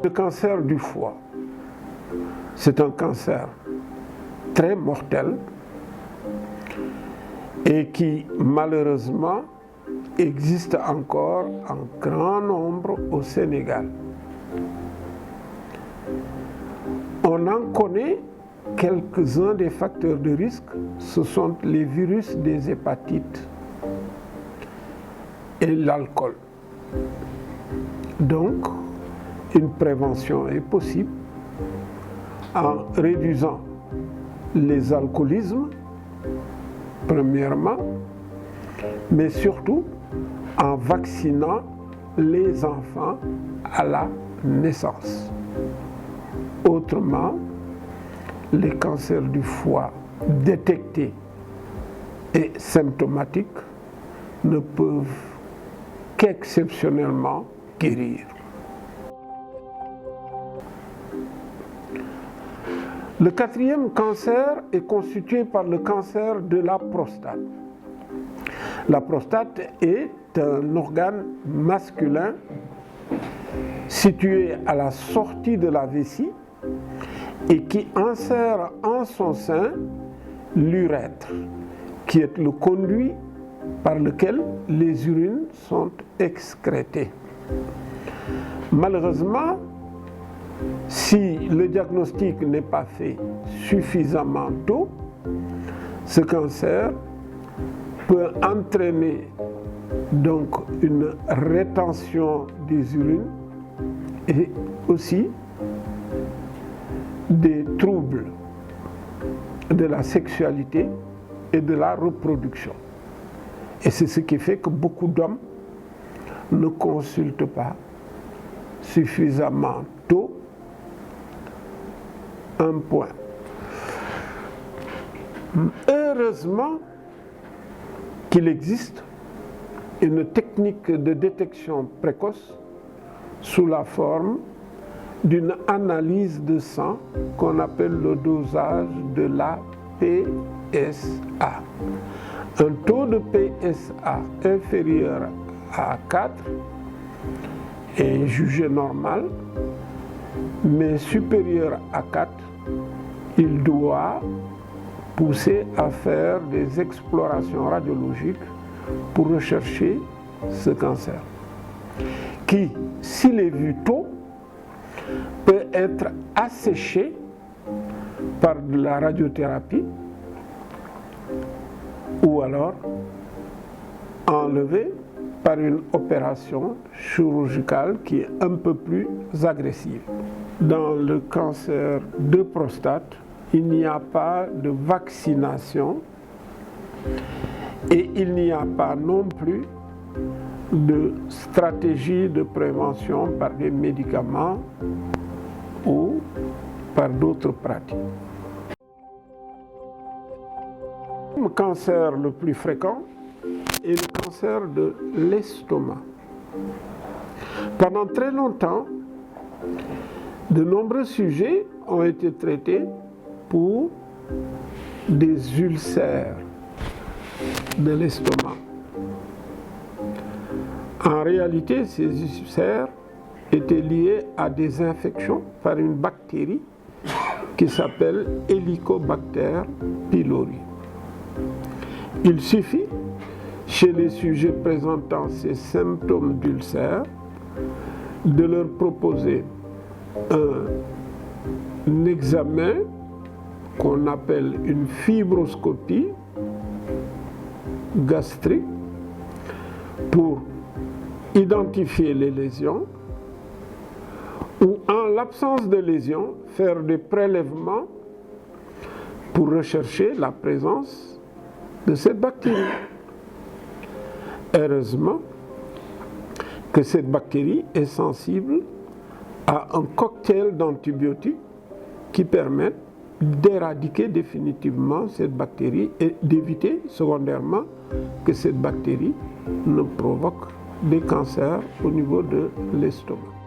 Le cancer du foie, c'est un cancer très mortel et qui malheureusement existe encore en grand nombre au Sénégal. On en connaît quelques-uns des facteurs de risque, ce sont les virus des hépatites et l'alcool. Donc, une prévention est possible en réduisant les alcoolismes, premièrement, mais surtout en vaccinant les enfants à la naissance. Autrement, les cancers du foie détectés et symptomatiques ne peuvent qu'exceptionnellement guérir. Le quatrième cancer est constitué par le cancer de la prostate. La prostate est un organe masculin situé à la sortie de la vessie et qui insère en son sein l'urètre, qui est le conduit par lequel les urines sont excrétées. Malheureusement, si le diagnostic n'est pas fait suffisamment tôt, ce cancer peut entraîner donc une rétention des urines et aussi des troubles de la sexualité et de la reproduction. Et c'est ce qui fait que beaucoup d'hommes ne consultent pas suffisamment tôt un point. Heureusement qu'il existe une technique de détection précoce sous la forme d'une analyse de sang qu'on appelle le dosage de la PSA. Un taux de PSA inférieur à 4 est jugé normal, mais supérieur à 4, il doit pousser à faire des explorations radiologiques pour rechercher ce cancer, qui, s'il est vu tôt, peut être asséché par de la radiothérapie ou alors enlevé par une opération chirurgicale qui est un peu plus agressive. Dans le cancer de prostate, il n'y a pas de vaccination et il n'y a pas non plus de stratégie de prévention par des médicaments ou par d'autres pratiques. Le cancer le plus fréquent est le cancer de l'estomac. Pendant très longtemps, de nombreux sujets ont été traités pour des ulcères de l'estomac. En réalité, ces ulcères étaient liés à des infections par une bactérie qui s'appelle Helicobacter pylori. Il suffit, chez les sujets présentant ces symptômes d'ulcères, de leur proposer un examen qu'on appelle une fibroscopie gastrique pour identifier les lésions ou, en l'absence de lésions, faire des prélèvements pour rechercher la présence de cette bactérie. Heureusement que cette bactérie est sensible à un cocktail d'antibiotiques qui permettent d'éradiquer définitivement cette bactérie et d'éviter secondairement que cette bactérie ne provoque des cancers au niveau de l'estomac.